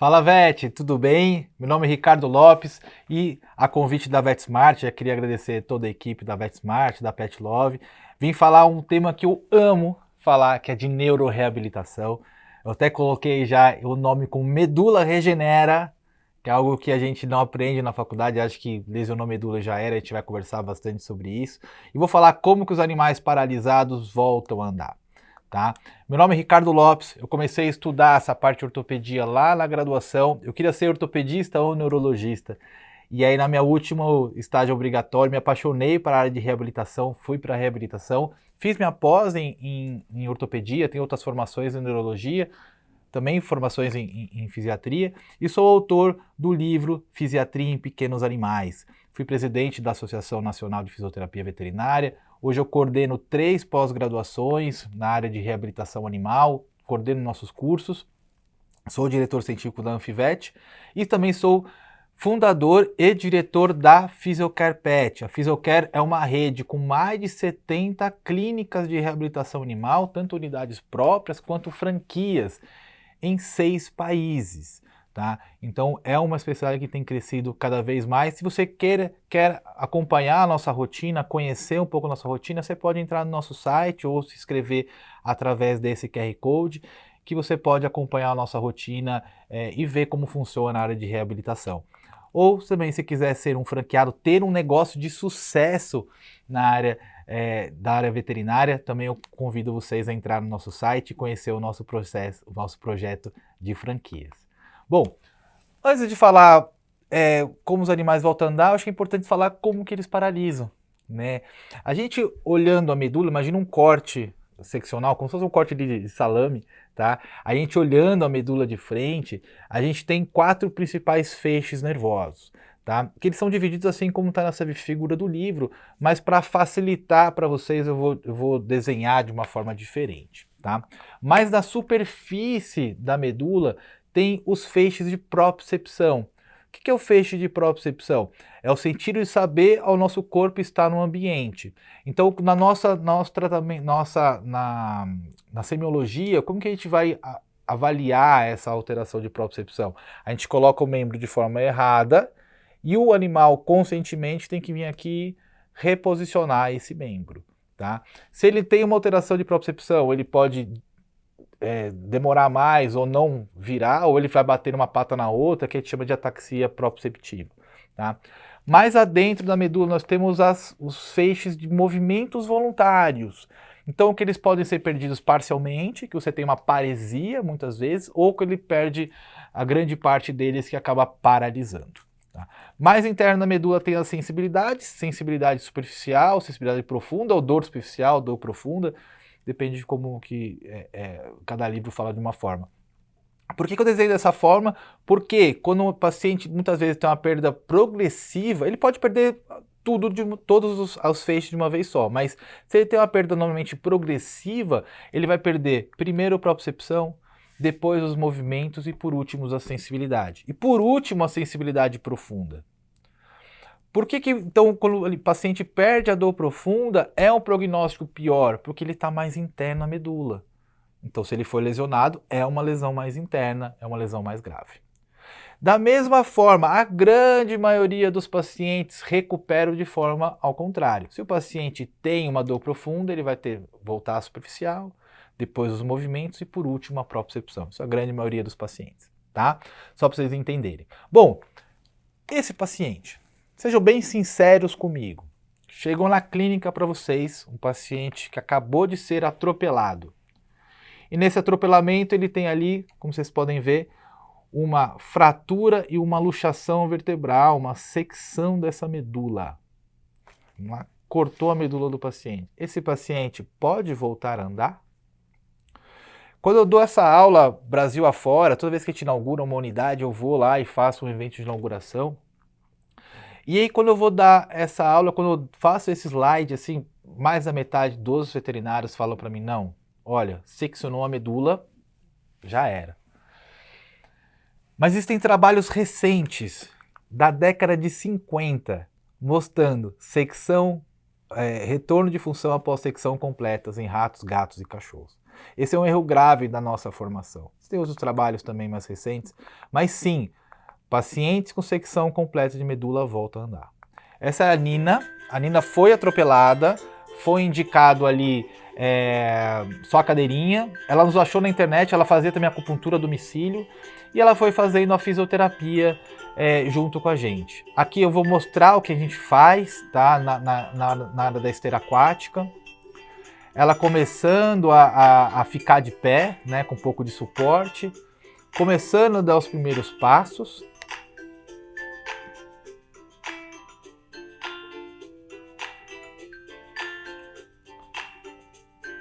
Fala, Vete, tudo bem? Meu nome é Ricardo Lopes e a convite da VetSmart, já queria agradecer toda a equipe da VetSmart, da Pet Love. Vim falar um tema que eu amo falar, que é de neuroreabilitação. Eu até coloquei já o nome com medula regenera, que é algo que a gente não aprende na faculdade, acho que lesionou medula já era, a gente vai conversar bastante sobre isso. E vou falar como que os animais paralisados voltam a andar. Tá? Meu nome é Ricardo Lopes, eu comecei a estudar essa parte de ortopedia lá na graduação, eu queria ser ortopedista ou neurologista, e aí na minha última estágio obrigatório me apaixonei para a área de reabilitação, fui para a reabilitação, fiz minha pós em ortopedia, tenho outras formações em neurologia, também formações em fisiatria, e sou autor do livro Fisiatria em Pequenos Animais. Fui presidente da Associação Nacional de Fisioterapia Veterinária, hoje eu coordeno 3 pós-graduações na área de reabilitação animal, coordeno nossos cursos, sou diretor científico da Anfivet e também sou fundador e diretor da Physiocare Pet. A Physiocare é uma rede com mais de 70 clínicas de reabilitação animal, tanto unidades próprias quanto franquias, em 6 países. Tá? Então é uma especialidade que tem crescido cada vez mais. Se você quer acompanhar a nossa rotina, conhecer um pouco a nossa rotina, você pode entrar no nosso site ou se inscrever através desse QR Code, que você pode acompanhar a nossa rotina e ver como funciona a área de reabilitação. Ou também, se quiser ser um franqueado, ter um negócio de sucesso na área da área veterinária, também eu convido vocês a entrar no nosso site e conhecer o nosso processo, o nosso projeto de franquias. Bom, antes de falar como os animais voltam a andar, eu acho que é importante falar como que eles paralisam, né? A gente olhando a medula, imagina um corte seccional, como se fosse um corte de salame, tá? A gente olhando a medula de frente, a gente tem 4 principais feixes nervosos, tá? Que eles são divididos assim como está nessa figura do livro, mas para facilitar para vocês eu vou desenhar de uma forma diferente, tá? Mas na superfície da medula tem os feixes de propriocepção. O que é o feixe de propriocepção? É o sentido de saber ao nosso corpo estar no ambiente. Então, nosso tratamento, na semiologia, como que a gente vai avaliar essa alteração de propriocepção? A gente coloca o membro de forma errada e o animal conscientemente tem que vir aqui reposicionar esse membro. Tá? Se ele tem uma alteração de propriocepção, ele pode demorar mais ou não virar, ou ele vai bater uma pata na outra, que a gente chama de ataxia proprioceptiva. Tá? Mais adentro da medula nós temos os feixes de movimentos voluntários. Então que eles podem ser perdidos parcialmente, que você tem uma paresia muitas vezes, ou que ele perde a grande parte deles que acaba paralisando. Tá? Mais interno na medula tem as sensibilidades, sensibilidade superficial, sensibilidade profunda, ou dor superficial, dor profunda, depende de como que cada livro fala de uma forma. Por que eu desenho dessa forma? Porque quando o paciente muitas vezes tem uma perda progressiva, ele pode perder tudo, todos os feixes de uma vez só, mas se ele tem uma perda normalmente progressiva, ele vai perder primeiro a propriocepção, depois os movimentos e por último a sensibilidade. E por último a sensibilidade profunda. Por que então, quando o paciente perde a dor profunda, é um prognóstico pior? Porque ele está mais interno na medula. Então, se ele for lesionado, é uma lesão mais interna, é uma lesão mais grave. Da mesma forma, a grande maioria dos pacientes recuperam de forma ao contrário. Se o paciente tem uma dor profunda, ele vai voltar à superficial, depois os movimentos e, por último, a propriocepção. Isso é a grande maioria dos pacientes, tá? Só para vocês entenderem. Bom, esse paciente... Sejam bem sinceros comigo. Chegam na clínica para vocês um paciente que acabou de ser atropelado. E nesse atropelamento ele tem ali, como vocês podem ver, uma fratura e uma luxação vertebral, uma secção dessa medula. Cortou a medula do paciente. Esse paciente pode voltar a andar? Quando eu dou essa aula Brasil afora, toda vez que a gente inaugura uma unidade, eu vou lá e faço um evento de inauguração. E aí quando eu vou dar essa aula, quando eu faço esse slide, assim, mais da metade dos veterinários falam para mim, não, olha, seccionou a medula, já era. Mas existem trabalhos recentes, da década de 50, mostrando retorno de função após secção completas em ratos, gatos e cachorros. Esse é um erro grave da nossa formação. Tem outros trabalhos também mais recentes, mas sim, pacientes com secção completa de medula voltam a andar. Essa é a Nina. A Nina foi atropelada, foi indicado ali só a cadeirinha. Ela nos achou na internet, ela fazia também acupuntura a domicílio e ela foi fazendo a fisioterapia junto com a gente. Aqui eu vou mostrar o que a gente faz, tá? Na área da esteira aquática. Ela começando a ficar de pé, né, com um pouco de suporte, começando a dar os primeiros passos.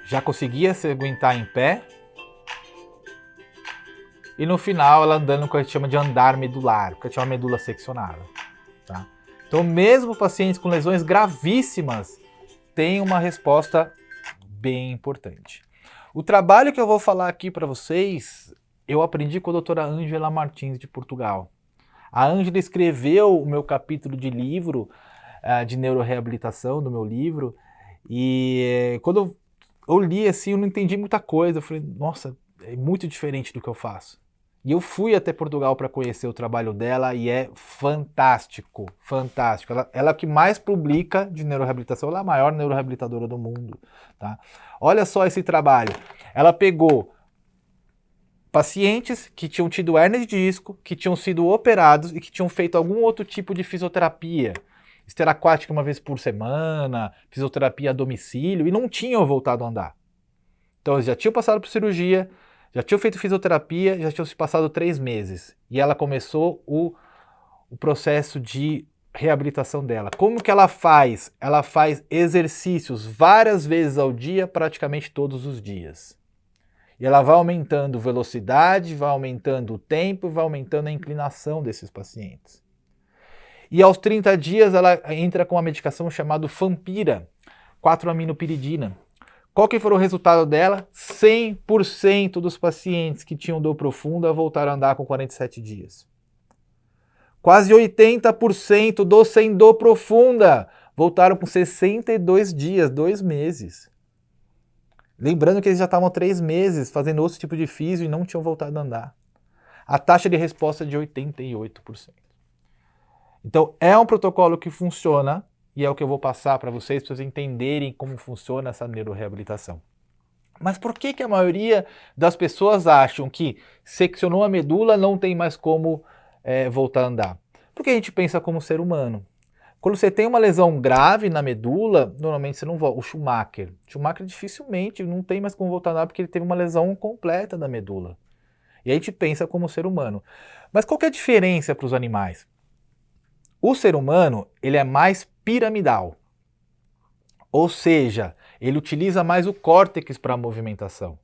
Já conseguia se aguentar em pé. E no final ela andando com o que a gente chama de andar medular, que a gente chama medula seccionada. Tá? Então mesmo pacientes com lesões gravíssimas têm uma resposta bem importante. O trabalho que eu vou falar aqui para vocês, eu aprendi com a doutora Ângela Martins de Portugal. A Ângela escreveu o meu capítulo de livro, de neuroreabilitação, do meu livro, e quando eu li assim, eu não entendi muita coisa. Eu falei, nossa, é muito diferente do que eu faço. E eu fui até Portugal para conhecer o trabalho dela e é fantástico, fantástico. Ela é a que mais publica de neuroreabilitação, ela é a maior neuroreabilitadora do mundo. Tá? Olha só esse trabalho. Ela pegou pacientes que tinham tido hérnia de disco, que tinham sido operados e que tinham feito algum outro tipo de fisioterapia. Esteira aquática uma vez por semana, fisioterapia a domicílio, e não tinham voltado a andar. Então eles já tinham passado por cirurgia, já tinham feito fisioterapia, já tinham se passado 3 meses. E ela começou o processo de reabilitação dela. Como que ela faz? Ela faz exercícios várias vezes ao dia, praticamente todos os dias. E ela vai aumentando velocidade, vai aumentando o tempo, vai aumentando a inclinação desses pacientes. E aos 30 dias ela entra com uma medicação chamada Fampira, 4-aminopiridina. Qual que foi o resultado dela? 100% dos pacientes que tinham dor profunda voltaram a andar com 47 dias. Quase 80% dos sem dor profunda voltaram com 62 dias, 2 meses. Lembrando que eles já estavam 3 meses fazendo outro tipo de físio e não tinham voltado a andar. A taxa de resposta é de 88%. Então é um protocolo que funciona e é o que eu vou passar para vocês entenderem como funciona essa neuroreabilitação. Mas por que a maioria das pessoas acham que seccionou a medula não tem mais como voltar a andar? Porque a gente pensa como ser humano. Quando você tem uma lesão grave na medula, normalmente você não volta. O Schumacher dificilmente não tem mais como voltar a andar porque ele teve uma lesão completa da medula. E a gente pensa como ser humano. Mas qual que é a diferença para os animais? O ser humano, ele é mais piramidal, ou seja, ele utiliza mais o córtex para a movimentação.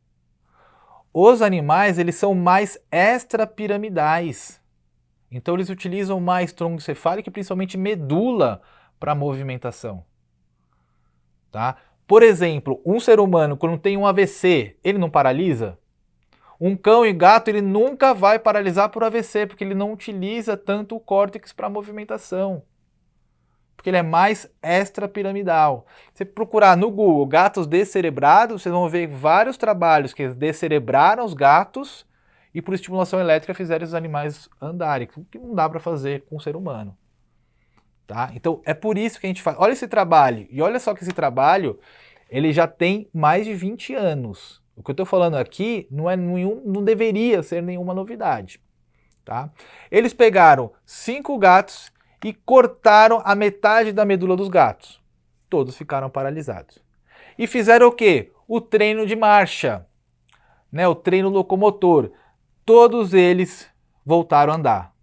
Os animais, eles são mais extrapiramidais, então eles utilizam mais tronco cefálico e principalmente medula para a movimentação. Tá? Por exemplo, um ser humano, quando tem um AVC, ele não paralisa? Um cão e gato, ele nunca vai paralisar por AVC, porque ele não utiliza tanto o córtex para movimentação. Porque ele é mais extrapiramidal. Se procurar no Google gatos descerebrados, vocês vão ver vários trabalhos que eles descerebraram os gatos e por estimulação elétrica fizeram os animais andarem, que não dá para fazer com o ser humano. Tá? Então é por isso que a gente faz. Olha esse trabalho, e olha só que esse trabalho, ele já tem mais de 20 anos. O que eu estou falando aqui não deveria ser nenhuma novidade. Tá? Eles pegaram 5 gatos e cortaram a metade da medula dos gatos. Todos ficaram paralisados. E fizeram o quê? O treino de marcha, né? O treino locomotor. Todos eles voltaram a andar.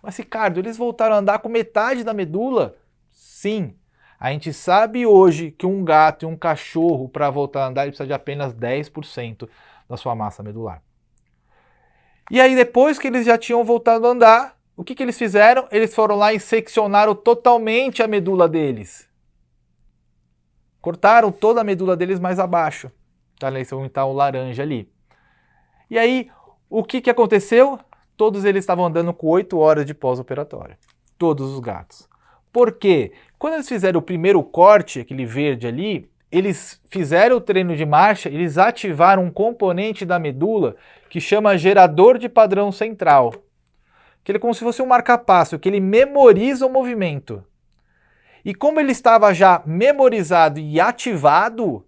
Mas Ricardo, eles voltaram a andar com metade da medula? Sim. A gente sabe hoje que um gato e um cachorro, para voltar a andar, ele precisa de apenas 10% da sua massa medular. E aí, depois que eles já tinham voltado a andar, o que eles fizeram? Eles foram lá e seccionaram totalmente a medula deles. Cortaram toda a medula deles mais abaixo. Tá? Eles vão estar o laranja ali. E aí, o que aconteceu? Todos eles estavam andando com 8 horas de pós-operatório. Todos os gatos. Por quê? Quando eles fizeram o primeiro corte, aquele verde ali, eles fizeram o treino de marcha, eles ativaram um componente da medula que chama gerador de padrão central. Que ele é como se fosse um marca-passo, que ele memoriza o movimento. E como ele estava já memorizado e ativado,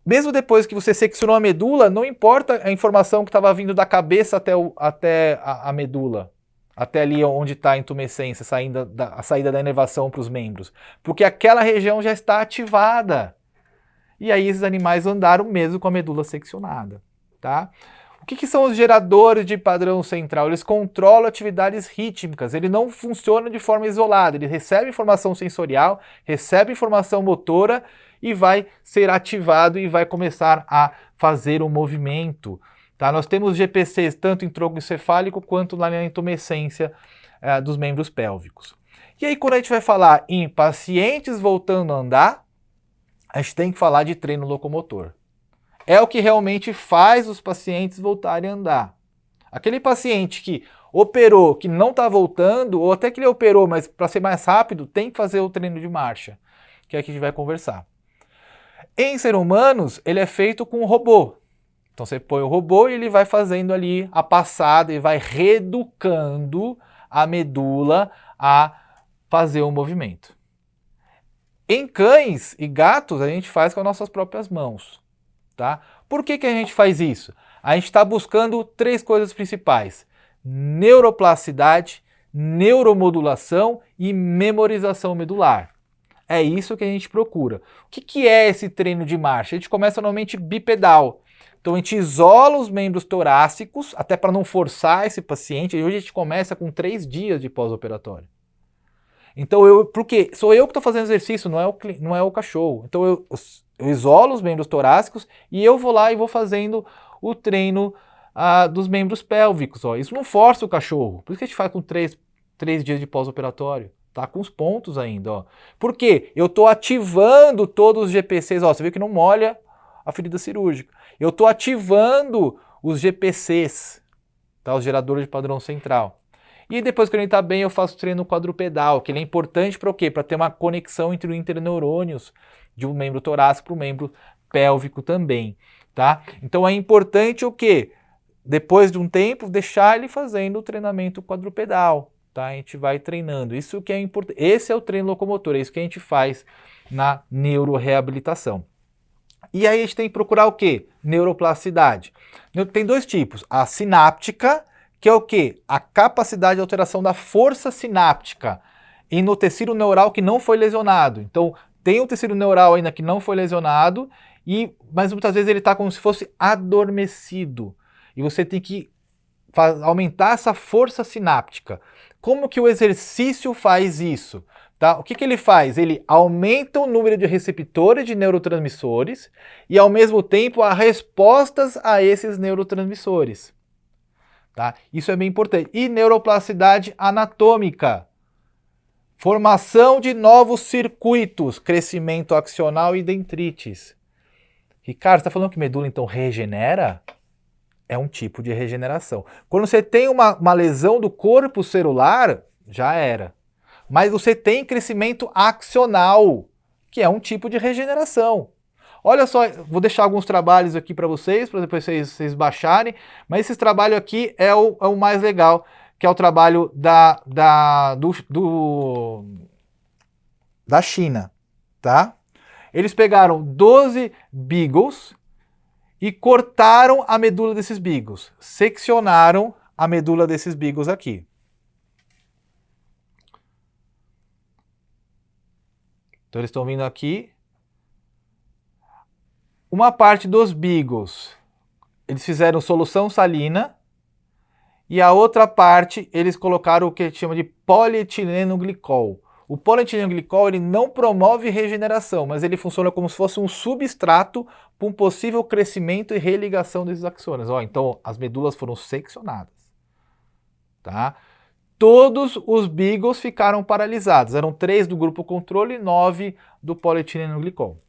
mesmo depois que você seccionou a medula, não importa a informação que estava vindo da cabeça até a medula, até ali onde está a intumescência, a saída da inervação para os membros, porque aquela região já está ativada. E aí esses animais andaram mesmo com a medula seccionada, tá? O que são os geradores de padrão central? Eles controlam atividades rítmicas, ele não funciona de forma isolada, ele recebe informação sensorial, recebe informação motora e vai ser ativado e vai começar a fazer o movimento. Tá? Nós temos GPCs tanto em tronco encefálico quanto lá na intumescência dos membros pélvicos. E aí quando a gente vai falar em pacientes voltando a andar, a gente tem que falar de treino locomotor. É o que realmente faz os pacientes voltarem a andar. Aquele paciente que operou, que não está voltando, ou até que ele operou, mas para ser mais rápido, tem que fazer o treino de marcha, que é o que a gente vai conversar. Em seres humanos, ele é feito com um robô. Então você põe o robô e ele vai fazendo ali a passada e vai reeducando a medula a fazer o movimento. Em cães e gatos, a gente faz com as nossas próprias mãos. Tá? Por que a gente faz isso? A gente está buscando 3 coisas principais: neuroplasticidade, neuromodulação e memorização medular. É isso que a gente procura. O que é esse treino de marcha? A gente começa normalmente bipedal. Então a gente isola os membros torácicos, até para não forçar esse paciente. E hoje a gente começa com 3 dias de pós-operatório. Então porque sou eu que estou fazendo exercício, não é o cachorro. Então eu isolo os membros torácicos e eu vou lá e vou fazendo o treino dos membros pélvicos. Ó. Isso não força o cachorro. Por isso que a gente faz com 3 dias de pós-operatório. Tá com os pontos ainda. Ó. Por quê? Eu estou ativando todos os GPCs. Ó, você vê que não molha a ferida cirúrgica. Eu estou ativando os GPCs, tá? Os geradores de padrão central. E depois que ele está bem, eu faço treino quadrupedal, que ele é importante para o quê? Para ter uma conexão entre os interneurônios de um membro torácico para o membro pélvico também, tá? Então é importante o quê? Depois de um tempo, deixar ele fazendo o treinamento quadrupedal, tá? A gente vai treinando. Isso que é importante. Esse é o treino locomotor, é isso que a gente faz na neuroreabilitação. E aí a gente tem que procurar o quê? Neuroplasticidade. Tem 2 tipos, a sináptica, que é o quê? A capacidade de alteração da força sináptica no tecido neural que não foi lesionado. Então, tem um tecido neural ainda que não foi lesionado, mas muitas vezes ele está como se fosse adormecido. E você tem que aumentar essa força sináptica. Como que o exercício faz isso? Tá? O que ele faz? Ele aumenta o número de receptores de neurotransmissores e, ao mesmo tempo, as respostas a esses neurotransmissores. Tá? Isso é bem importante. E neuroplasticidade anatômica. Formação de novos circuitos, crescimento axonal e dendrites. Ricardo, você está falando que medula então regenera? É um tipo de regeneração. Quando você tem uma lesão do corpo celular, já era. Mas você tem crescimento axonal, que é um tipo de regeneração. Olha só, vou deixar alguns trabalhos aqui para vocês, para depois vocês baixarem, mas esse trabalho aqui é o mais legal, que é o trabalho da China, tá? Eles pegaram 12 beagles e cortaram a medula desses beagles, seccionaram a medula desses beagles aqui. Então eles estão vindo aqui. Uma parte dos beagles, eles fizeram solução salina, e a outra parte eles colocaram o que a gente chama de polietileno glicol. O polietileno glicol ele não promove regeneração, mas ele funciona como se fosse um substrato para um possível crescimento e religação desses axônios. Ó, então as medulas foram seccionadas. Tá? Todos os beagles ficaram paralisados. Eram 3 do grupo controle e 9 do polietileno glicol.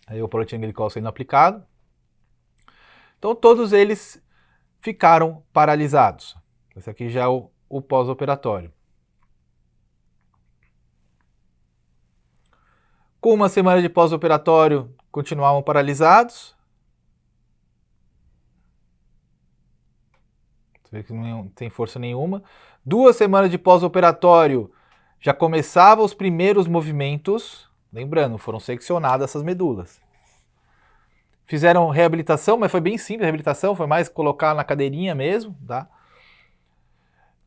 Aí o polietileno glicol sendo aplicado. Então todos eles ficaram paralisados. Esse aqui já é o pós-operatório. Com uma semana de pós-operatório, continuavam paralisados. Você vê que não tem força nenhuma. 2 semanas de pós-operatório, já começavam os primeiros movimentos. Lembrando, foram seccionadas essas medulas. Fizeram reabilitação, mas foi bem simples a reabilitação, foi mais colocar na cadeirinha mesmo, tá?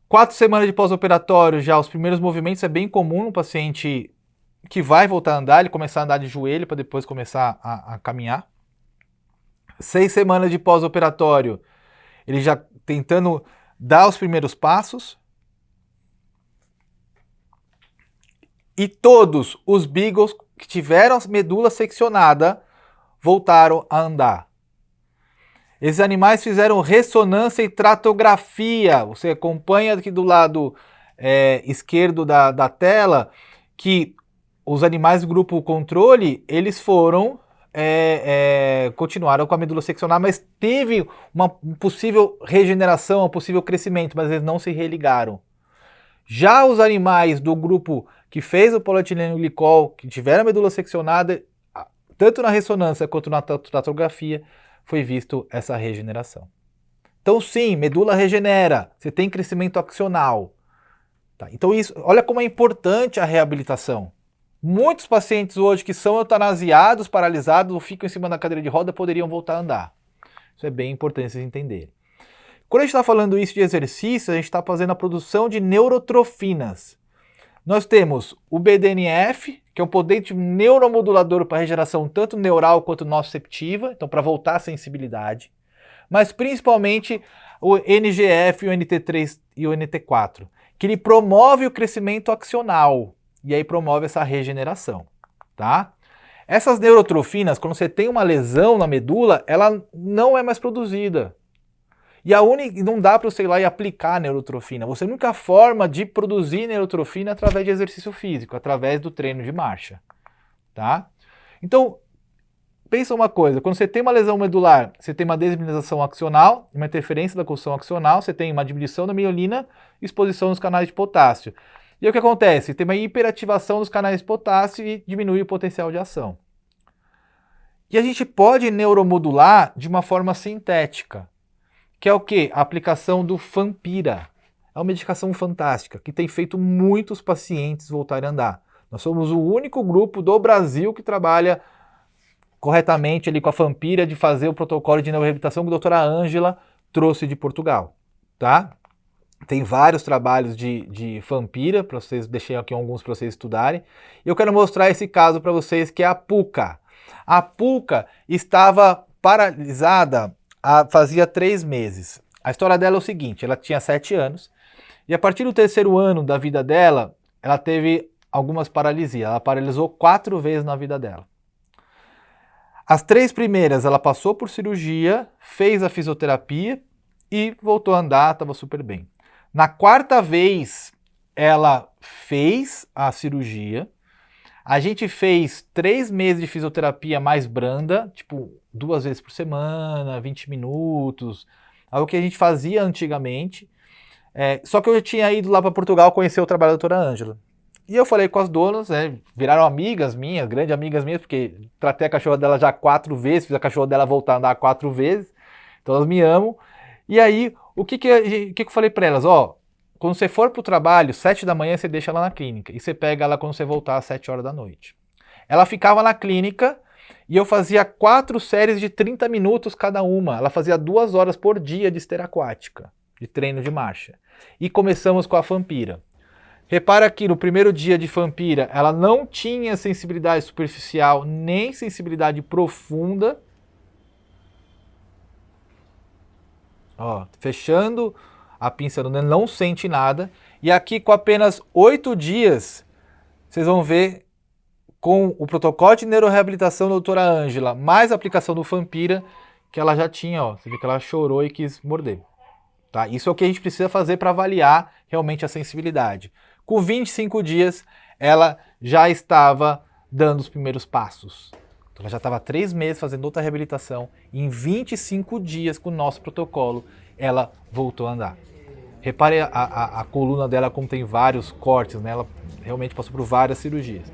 4 semanas de pós-operatório, já os primeiros movimentos é bem comum no paciente que vai voltar a andar, ele começar a andar de joelho para depois começar a caminhar. 6 semanas de pós-operatório, ele já tentando dar os primeiros passos. E todos os beagles que tiveram a medula seccionada voltaram a andar. Esses animais fizeram ressonância e tratografia. Você acompanha aqui do lado esquerdo da tela que os animais do grupo controle, eles foram, continuaram com a medula seccionada, mas teve uma possível regeneração, um possível crescimento, mas eles não se religaram. Já os animais do grupo que fez o polietileno glicol, que tiveram a medula seccionada, tanto na ressonância quanto na tratografia, foi visto essa regeneração. Então sim, medula regenera, você tem crescimento axonal. Tá? Então isso, olha como é importante a reabilitação. Muitos pacientes hoje que são eutanasiados, paralisados ou ficam em cima da cadeira de roda poderiam voltar a andar. Isso é bem importante vocês entenderem. Quando a gente está falando isso de exercício, a gente está fazendo a produção de neurotrofinas. Nós temos o BDNF, que é um potente neuromodulador para regeneração tanto neural quanto nociceptiva, então para voltar à sensibilidade, mas principalmente o NGF, o NT3 e o NT4, que ele promove o crescimento axonal e aí promove essa regeneração, tá? Essas neurotrofinas, quando você tem uma lesão na medula, ela não é mais produzida. E não dá para você ir lá e aplicar a neurotrofina. A única forma de produzir neurotrofina é através de exercício físico, através do treino de marcha. Tá? Então, pensa uma coisa, quando você tem uma lesão medular, você tem uma desmineralização axonal, uma interferência da construção axonal, você tem uma diminuição da miolina, exposição nos canais de potássio. E aí o que acontece? Tem uma hiperativação dos canais de potássio e diminui o potencial de ação. E a gente pode neuromodular de uma forma sintética. Que é o quê? A aplicação do Fampira. É uma medicação fantástica, que tem feito muitos pacientes voltarem a andar. Nós somos o único grupo do Brasil que trabalha corretamente ali com a Fampira de fazer o protocolo de neuroreabilitação que a doutora Ângela trouxe de Portugal. Tá? Tem vários trabalhos de Fampira, para vocês, deixei aqui alguns para vocês estudarem. E eu quero mostrar esse caso para vocês, que é a Puca. A Puca estava paralisada fazia 3 meses. A história dela é o seguinte, ela tinha 7 anos e a partir do 3º ano da vida dela, ela teve algumas paralisias. Ela paralisou 4 vezes na vida dela. As 3 primeiras ela passou por cirurgia, fez a fisioterapia e voltou a andar, estava super bem. Na 4ª vez ela fez a cirurgia. A gente fez 3 meses de fisioterapia mais branda, tipo 2 vezes por semana, 20 minutos, algo que a gente fazia antigamente. Só que eu já tinha ido lá para Portugal conhecer o trabalho da doutora Ângela. E eu falei com as donas, viraram amigas minhas, grandes amigas minhas, porque tratei a cachorra dela já 4 vezes, fiz a cachorra dela voltar a andar 4 vezes, então elas me amam. E aí, o que eu falei para elas? Quando você for para o trabalho, 7 da manhã, você deixa ela na clínica. E você pega ela quando você voltar às 7 horas da noite. Ela ficava na clínica e eu fazia 4 séries de 30 minutos cada uma. Ela fazia 2 horas por dia de esteira aquática, de treino de marcha. E começamos com a Fampira. Repara que no primeiro dia de Fampira, ela não tinha sensibilidade superficial, nem sensibilidade profunda. Fechando a pinça não sente nada. E aqui com apenas 8 dias, vocês vão ver com o protocolo de neuroreabilitação da doutora Ângela, mais a aplicação do Fampira, que ela já tinha, você vê que ela chorou e quis morder. Tá? Isso é o que a gente precisa fazer para avaliar realmente a sensibilidade. Com 25 dias, ela já estava dando os primeiros passos. Então, ela já estava 3 meses fazendo outra reabilitação. E em 25 dias, com o nosso protocolo, ela voltou a andar. Repare a coluna dela como tem vários cortes, né? Ela realmente passou por várias cirurgias.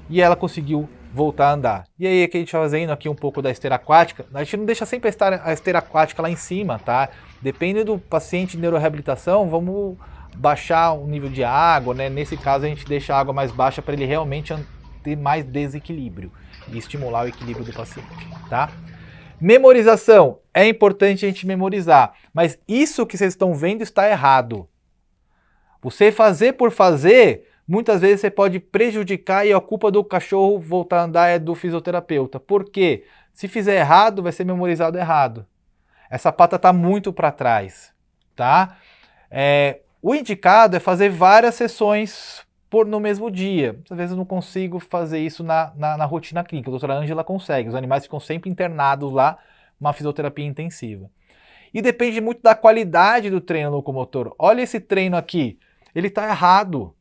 E ela conseguiu voltar a andar. E aí, o que a gente está fazendo aqui um pouco da esteira aquática, a gente não deixa sempre a esteira aquática lá em cima, tá? Depende do paciente de neuroreabilitação, vamos baixar o nível de água, né? Nesse caso, a gente deixa a água mais baixa para ele realmente ter mais desequilíbrio e estimular o equilíbrio do paciente, tá? Memorização. É importante a gente memorizar, mas isso que vocês estão vendo está errado. Você fazer por fazer, muitas vezes você pode prejudicar e a culpa do cachorro voltar a andar é do fisioterapeuta. Por quê? Se fizer errado, vai ser memorizado errado. Essa pata está muito para trás, tá? O indicado é fazer várias sessões no mesmo dia. Às vezes eu não consigo fazer isso na rotina clínica. A doutora Ângela consegue. Os animais ficam sempre internados lá, uma fisioterapia intensiva. E depende muito da qualidade do treino locomotor. Olha esse treino aqui. Ele está errado.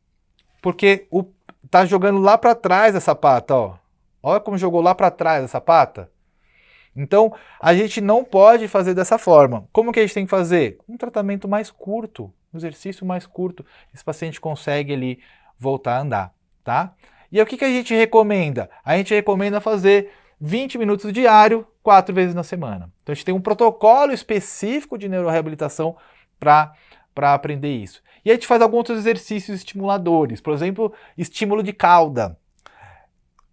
Porque tá jogando lá para trás essa pata, ó. Olha como jogou lá para trás essa pata. Então, a gente não pode fazer dessa forma. Como que a gente tem que fazer? Um tratamento mais curto, um exercício mais curto. Esse paciente consegue ali voltar a andar, tá? E aí, o que a gente recomenda? A gente recomenda fazer 20 minutos diário, 4 vezes na semana. Então, a gente tem um protocolo específico de neuroreabilitação para aprender isso. E a gente faz alguns outros exercícios estimuladores, por exemplo, estímulo de cauda.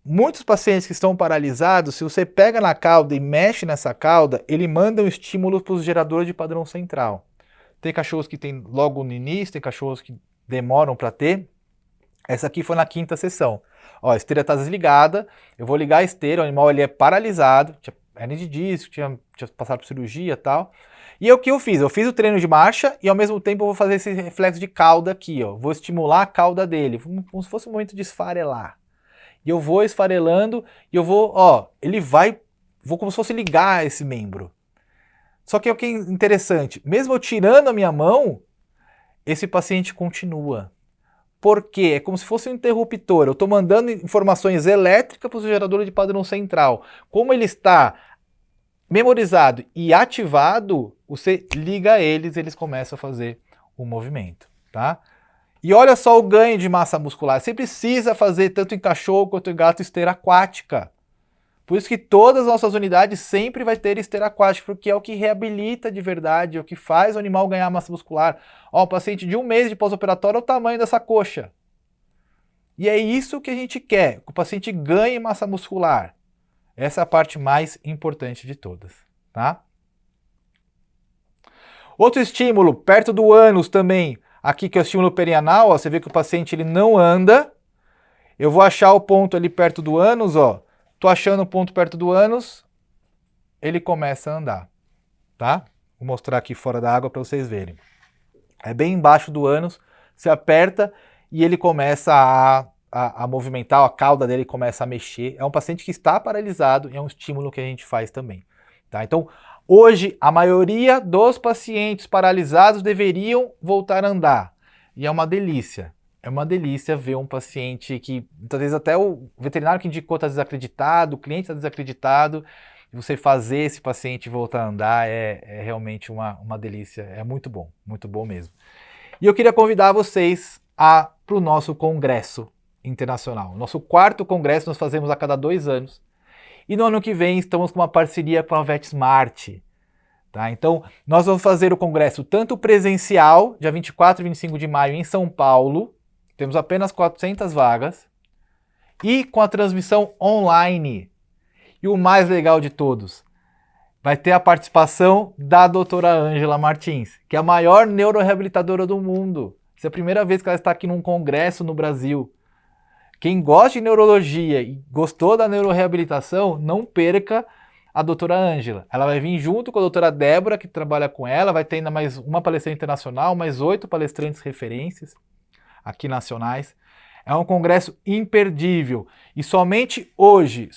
Muitos pacientes que estão paralisados, se você pega na cauda e mexe nessa cauda, ele manda um estímulo para os geradores de padrão central. Tem cachorros que tem logo no início, tem cachorros que demoram para ter. Essa aqui foi na 5ª sessão. Ó, a esteira está desligada, eu vou ligar a esteira, o animal ele é paralisado, tinha hernia de disco, tinha passado por cirurgia e tal. E o que eu fiz? Eu fiz o treino de marcha e ao mesmo tempo eu vou fazer esse reflexo de cauda aqui, ó. Vou estimular a cauda dele, como se fosse um momento de esfarelar. E eu vou esfarelando e eu vou, ó, vou como se fosse ligar esse membro. Só que o que é interessante, mesmo eu tirando a minha mão, esse paciente continua. Por quê? É como se fosse um interruptor. Eu estou mandando informações elétricas para o gerador de padrão central. Como ele está memorizado e ativado, você liga eles começam a fazer o movimento, tá? E olha só o ganho de massa muscular. Você precisa fazer tanto em cachorro quanto em gato esteira aquática. Por isso que todas as nossas unidades sempre vai ter esteira aquática, porque é o que reabilita de verdade, é o que faz o animal ganhar massa muscular. Ó, um paciente de 1 mês de pós-operatório é o tamanho dessa coxa. E é isso que a gente quer, que o paciente ganhe massa muscular. Essa é a parte mais importante de todas, tá? Outro estímulo, perto do ânus também, aqui que é o estímulo perianal, ó, você vê que o paciente ele não anda. Eu vou achar o ponto ali perto do ânus, ó. Tô achando o ponto perto do ânus, ele começa a andar, tá? Vou mostrar aqui fora da água para vocês verem. É bem embaixo do ânus, você aperta e ele começa a movimentar, a cauda dele começa a mexer. É um paciente que está paralisado e é um estímulo que a gente faz também, tá? Então, hoje, a maioria dos pacientes paralisados deveriam voltar a andar. E é uma delícia. É uma delícia ver um paciente que, muitas vezes até o veterinário que indicou está desacreditado, o cliente está desacreditado, e você fazer esse paciente voltar a andar é realmente uma delícia, é muito bom mesmo. E eu queria convidar vocês para o nosso congresso internacional. Nosso 4º congresso nós fazemos a cada 2 anos. E no ano que vem estamos com uma parceria com a VetSmart. Tá? Então, nós vamos fazer o congresso tanto presencial, dia 24 e 25 de maio em São Paulo, temos apenas 400 vagas, e com a transmissão online. E o mais legal de todos, vai ter a participação da doutora Ângela Martins, que é a maior neuroreabilitadora do mundo. Essa é a primeira vez que ela está aqui num congresso no Brasil. Quem gosta de neurologia e gostou da neuroreabilitação, não perca a doutora Ângela. Ela vai vir junto com a doutora Débora, que trabalha com ela, vai ter ainda mais uma palestrante internacional, mais 8 palestrantes referências aqui nacionais. É um congresso imperdível. E somente hoje,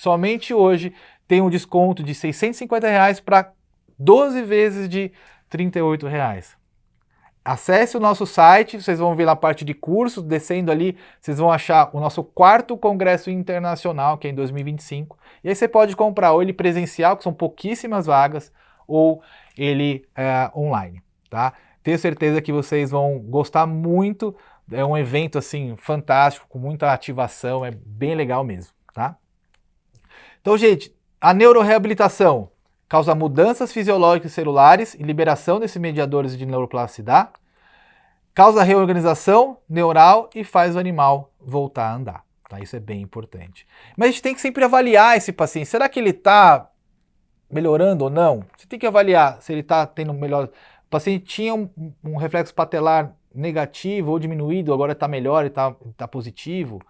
tem um desconto de R$ 650 para 12 vezes de R$ 38. Acesse o nosso site, vocês vão ver na parte de cursos, descendo ali, vocês vão achar o nosso 4º Congresso Internacional, que é em 2025. E aí você pode comprar ou ele presencial, que são pouquíssimas vagas, ou ele online, tá? Tenho certeza que vocês vão gostar muito. É um evento assim fantástico, com muita ativação, é bem legal mesmo, tá? Então, gente, a neuroreabilitação causa mudanças fisiológicas celulares e liberação desses mediadores de neuroplasticidade, causa reorganização neural e faz o animal voltar a andar. Tá? Isso é bem importante. Mas a gente tem que sempre avaliar esse paciente. Será que ele está melhorando ou não? Você tem que avaliar se ele está tendo melhor. O paciente tinha um reflexo patelar negativo ou diminuído, agora está melhor e está positivo,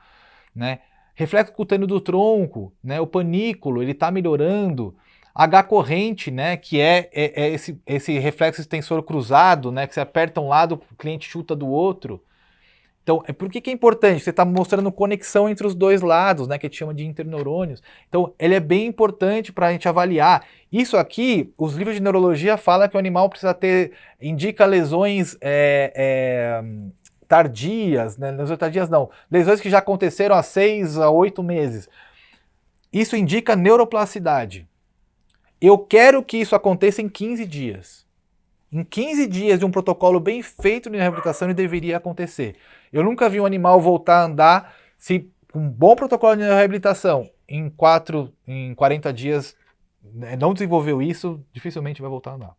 né? Reflexo cutâneo do tronco, né? O panículo, ele está melhorando. H corrente, né? Que é esse reflexo extensor cruzado, né? Que você aperta um lado, o cliente chuta do outro. Então, por que é importante? Você está mostrando conexão entre os dois lados, né, que a gente chama de interneurônios. Então, ele é bem importante para a gente avaliar. Isso aqui, os livros de neurologia falam que o animal precisa ter, indica lesões tardias, né, lesões tardias não, lesões que já aconteceram há 6 a 8 meses. Isso indica neuroplasticidade. Eu quero que isso aconteça em 15 dias. Em 15 dias de um protocolo bem feito de reabilitação, ele deveria acontecer. Eu nunca vi um animal voltar a andar se com um bom protocolo de reabilitação, em 40 dias, não desenvolveu isso, dificilmente vai voltar a andar.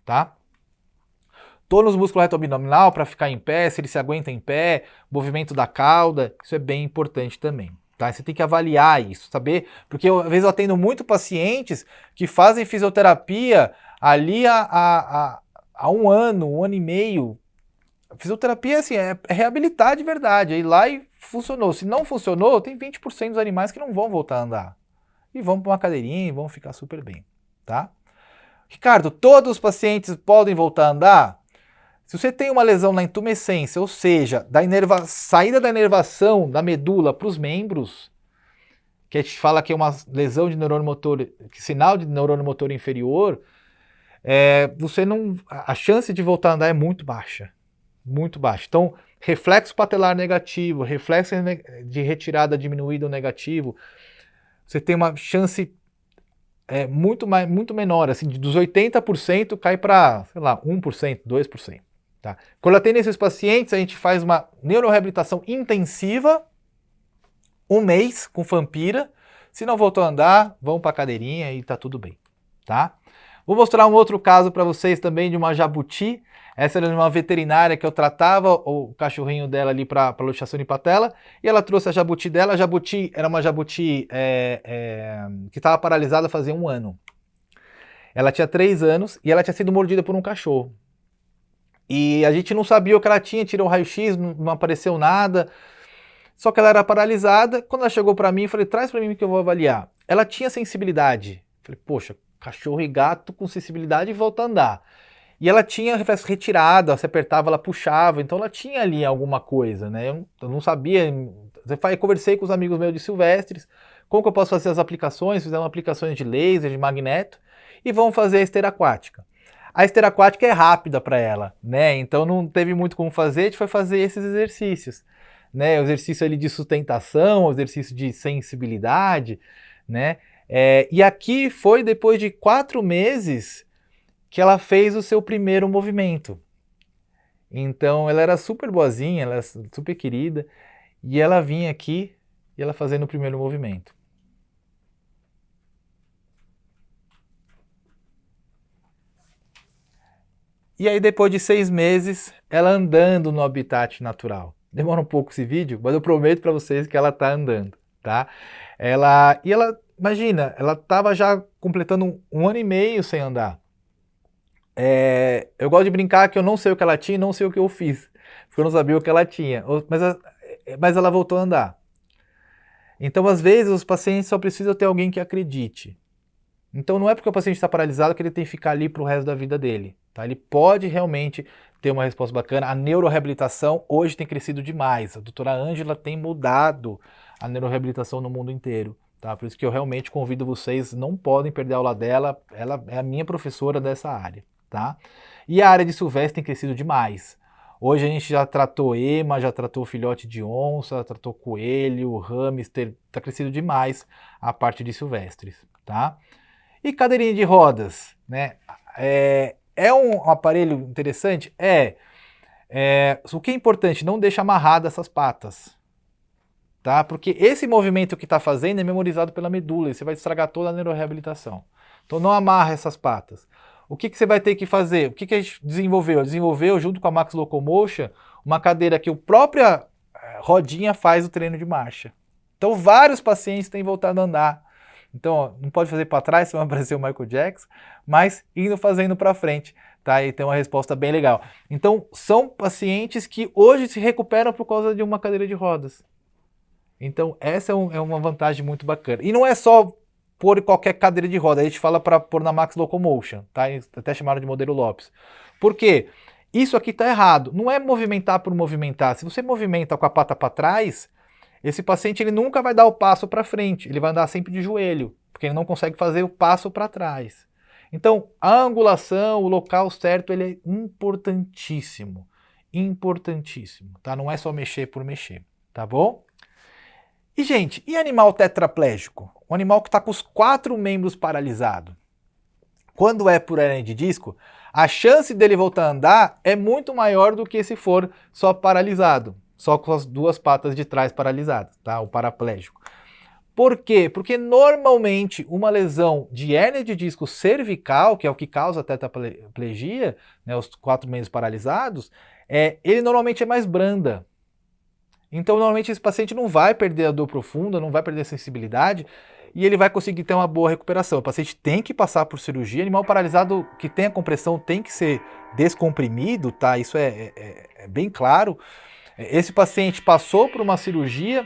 Tá? Tônus músculo reto abdominal para ficar em pé, se ele se aguenta em pé, movimento da cauda, isso é bem importante também. Tá? Você tem que avaliar isso, saber, porque às vezes eu atendo muito pacientes que fazem fisioterapia ali há 1 ano, 1 ano e meio. A fisioterapia assim, é reabilitar de verdade, é ir lá e funcionou. Se não funcionou, tem 20% dos animais que não vão voltar a andar. E vão para uma cadeirinha e vão ficar super bem, tá? Ricardo, todos os pacientes podem voltar a andar? Se você tem uma lesão na intumescência, ou seja, saída da inervação da medula para os membros, que a gente fala que é uma lesão de neurônio motor, sinal de neurônio motor inferior, a chance de voltar a andar é muito baixa. Muito baixa. Então, reflexo patelar negativo, reflexo de retirada diminuído ou negativo, você tem uma chance muito menor, assim, dos 80% cai para, sei lá, 1%, 2%. Tá? Quando eu tenho esses pacientes, a gente faz uma neuroreabilitação intensiva, 1 mês com Fampira. Se não voltou a andar, vão para a cadeirinha e tá tudo bem. Tá? Vou mostrar um outro caso para vocês também de uma jabuti. Essa era uma veterinária que eu tratava o cachorrinho dela ali para luxação de patela, e ela trouxe a jabuti dela. A jabuti era uma jabuti que estava paralisada fazia 1 ano. Ela tinha 3 anos e ela tinha sido mordida por um cachorro. E a gente não sabia o que ela tinha, tirou o raio-x, não apareceu nada. Só que ela era paralisada. Quando ela chegou para mim, eu falei, traz para mim que eu vou avaliar. Ela tinha sensibilidade. Eu falei, poxa, cachorro e gato com sensibilidade e volta a andar. E ela tinha reflexo retirada, você apertava, ela puxava, então ela tinha ali alguma coisa, né? Eu não sabia. Eu conversei com os amigos meus de silvestres, como que eu posso fazer as aplicações, fizemos aplicações de laser, de magneto, e vamos fazer a esteira aquática. A esteira aquática é rápida para ela, né? Então não teve muito como fazer, a gente foi fazer esses exercícios, né? O exercício ali de sustentação, o exercício de sensibilidade, né? E aqui foi depois de 4 meses que ela fez o seu primeiro movimento. Então ela era super boazinha, ela era super querida, e ela vinha aqui e ela fazendo o primeiro movimento. E aí depois de 6 meses, ela andando no habitat natural. Demora um pouco esse vídeo, mas eu prometo para vocês que ela está andando, tá? Imagina, ela estava já completando 1 ano e meio sem andar. Eu gosto de brincar que eu não sei o que ela tinha e não sei o que eu fiz, porque eu não sabia o que ela tinha, mas ela voltou a andar. Então, às vezes, os pacientes só precisam ter alguém que acredite. Então, não é porque o paciente está paralisado que ele tem que ficar ali para o resto da vida dele. Tá? Ele pode realmente ter uma resposta bacana. A neuroreabilitação hoje tem crescido demais. A doutora Ângela tem mudado a neuroreabilitação no mundo inteiro. Tá? Por isso que eu realmente convido vocês, não podem perder a aula dela, ela é a minha professora dessa área. Tá? E a área de silvestre tem crescido demais. Hoje a gente já tratou ema, já tratou filhote de onça, já tratou coelho, hamster, está crescendo demais a parte de silvestres. Tá? E cadeirinha de rodas, né? É É um aparelho interessante? O que é importante, não deixa amarrado essas patas, tá? Porque esse movimento que está fazendo é memorizado pela medula e você vai estragar toda a neuroreabilitação. Então não amarra essas patas. O que você vai ter que fazer? O que a gente desenvolveu? Desenvolveu, junto com a Max Locomotion, uma cadeira que a própria rodinha faz o treino de marcha. Então vários pacientes têm voltado a andar. Então, ó, não pode fazer para trás, senão vai aparecer o Michael Jackson, mas indo fazendo para frente, tá? E tem uma resposta bem legal. Então, são pacientes que hoje se recuperam por causa de uma cadeira de rodas. Então, essa é uma vantagem muito bacana. E não é só pôr em qualquer cadeira de roda, a gente fala para pôr na Max Locomotion, tá? Até chamaram de modelo Lopes. Por quê? Isso aqui está errado. Não é movimentar por movimentar. Se você movimenta com a pata para trás, esse paciente ele nunca vai dar o passo para frente, ele vai andar sempre de joelho, porque ele não consegue fazer o passo para trás. Então, a angulação, o local certo, ele é importantíssimo. Importantíssimo, tá? Não é só mexer por mexer, tá bom? E, gente, e animal tetraplégico? Um animal que está com os 4 membros paralisados. Quando é por hernia de disco, a chance dele voltar a andar é muito maior do que se for só paralisado. Só com as 2 patas de trás paralisadas, tá? O paraplégico. Por quê? Porque normalmente uma lesão de hérnia de disco cervical, que é o que causa a tetraplegia, né, os 4 membros paralisados, ele normalmente é mais branda. Então normalmente esse paciente não vai perder a dor profunda, não vai perder a sensibilidade e ele vai conseguir ter uma boa recuperação. O paciente tem que passar por cirurgia, animal paralisado que tem a compressão tem que ser descomprimido, tá? Isso é bem claro. Esse paciente passou por uma cirurgia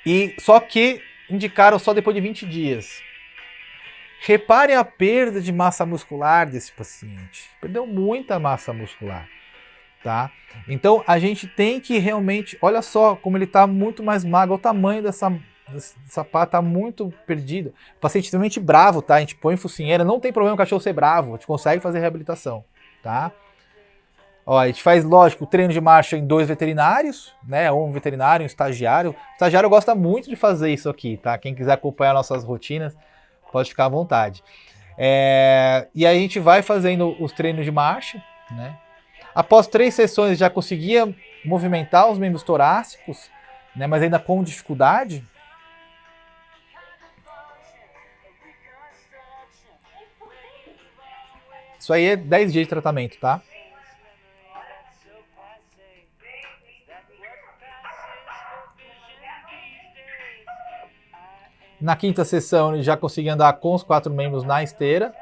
e só que indicaram só depois de 20 dias. Reparem a perda de massa muscular desse paciente. Perdeu muita massa muscular, tá? Então a gente tem que realmente, olha só como ele está muito mais magro, o tamanho dessa pata está muito perdida. O paciente extremamente bravo, tá? A gente põe focinheira, não tem problema o cachorro ser bravo, a gente consegue fazer reabilitação, tá? Ó, a gente faz, lógico, o treino de marcha em 2 veterinários, né? Um veterinário, um estagiário. O estagiário gosta muito de fazer isso aqui, tá? Quem quiser acompanhar nossas rotinas, pode ficar à vontade. E aí a gente vai fazendo os treinos de marcha, né? Após 3 sessões já conseguia movimentar os membros torácicos, né? Mas ainda com dificuldade. Isso aí é 10 dias de tratamento, tá? Na 5ª sessão ele já conseguia andar com os 4 membros na esteira.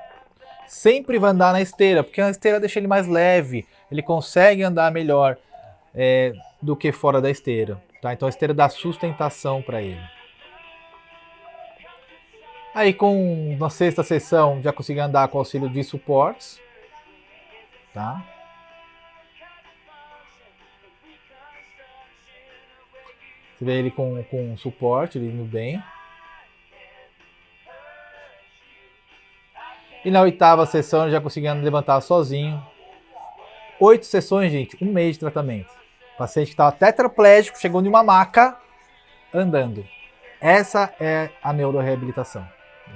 Sempre vai andar na esteira, porque a esteira deixa ele mais leve, ele consegue andar melhor do que fora da esteira, tá? Então a esteira dá sustentação para ele. Aí na 6ª sessão já consegui andar com auxílio de suportes, tá? Você vê ele com suporte, ele indo bem. E na 8ª sessão já conseguindo levantar sozinho. 8 sessões, gente, 1 mês de tratamento. O paciente que estava tetraplégico chegou em uma maca andando. Essa é a neuroreabilitação.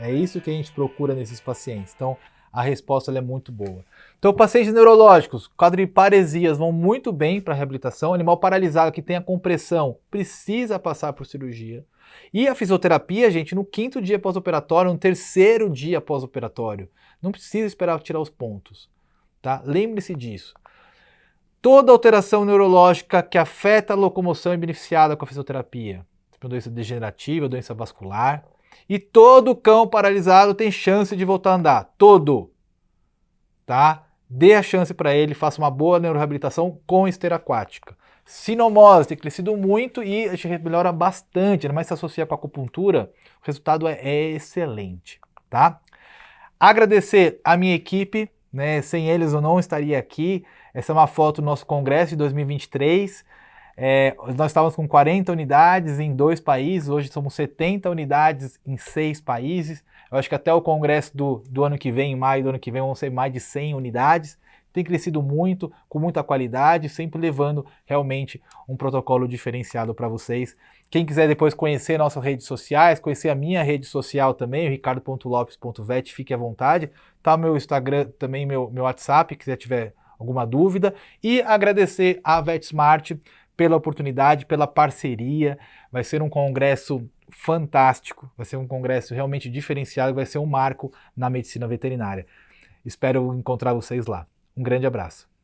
É isso que a gente procura nesses pacientes. Então, a resposta é muito boa. Então, pacientes neurológicos, quadriparesias vão muito bem para a reabilitação. Animal paralisado que tem a compressão precisa passar por cirurgia. E a fisioterapia, gente, no 5º dia pós-operatório, no 3º dia pós-operatório. Não precisa esperar tirar os pontos, tá? Lembre-se disso. Toda alteração neurológica que afeta a locomoção é beneficiada com a fisioterapia. Doença degenerativa, doença vascular. E todo cão paralisado tem chance de voltar a andar. Todo. Tá? Dê a chance para ele, faça uma boa neuroreabilitação com esteira aquática. Sinomose tem crescido muito e a gente melhora bastante, ainda mais se associa com a acupuntura, o resultado é excelente, tá? Agradecer a minha equipe, né? Sem eles eu não estaria aqui. Essa é uma foto do nosso congresso de 2023. Nós estávamos com 40 unidades em 2 países, hoje somos 70 unidades em 6 países. Eu acho que até o congresso do ano que vem, em maio do ano que vem, vão ser mais de 100 unidades. tem crescido muito, com muita qualidade, sempre levando realmente um protocolo diferenciado para vocês. Quem quiser depois conhecer nossas redes sociais, conhecer a minha rede social também, o ricardo.lopes.vet, fique à vontade. Tá o meu Instagram, também meu WhatsApp, se quiser tiver alguma dúvida. E agradecer à VetSmart pela oportunidade, pela parceria. Vai ser um congresso fantástico, vai ser um congresso realmente diferenciado, vai ser um marco na medicina veterinária. Espero encontrar vocês lá. Um grande abraço.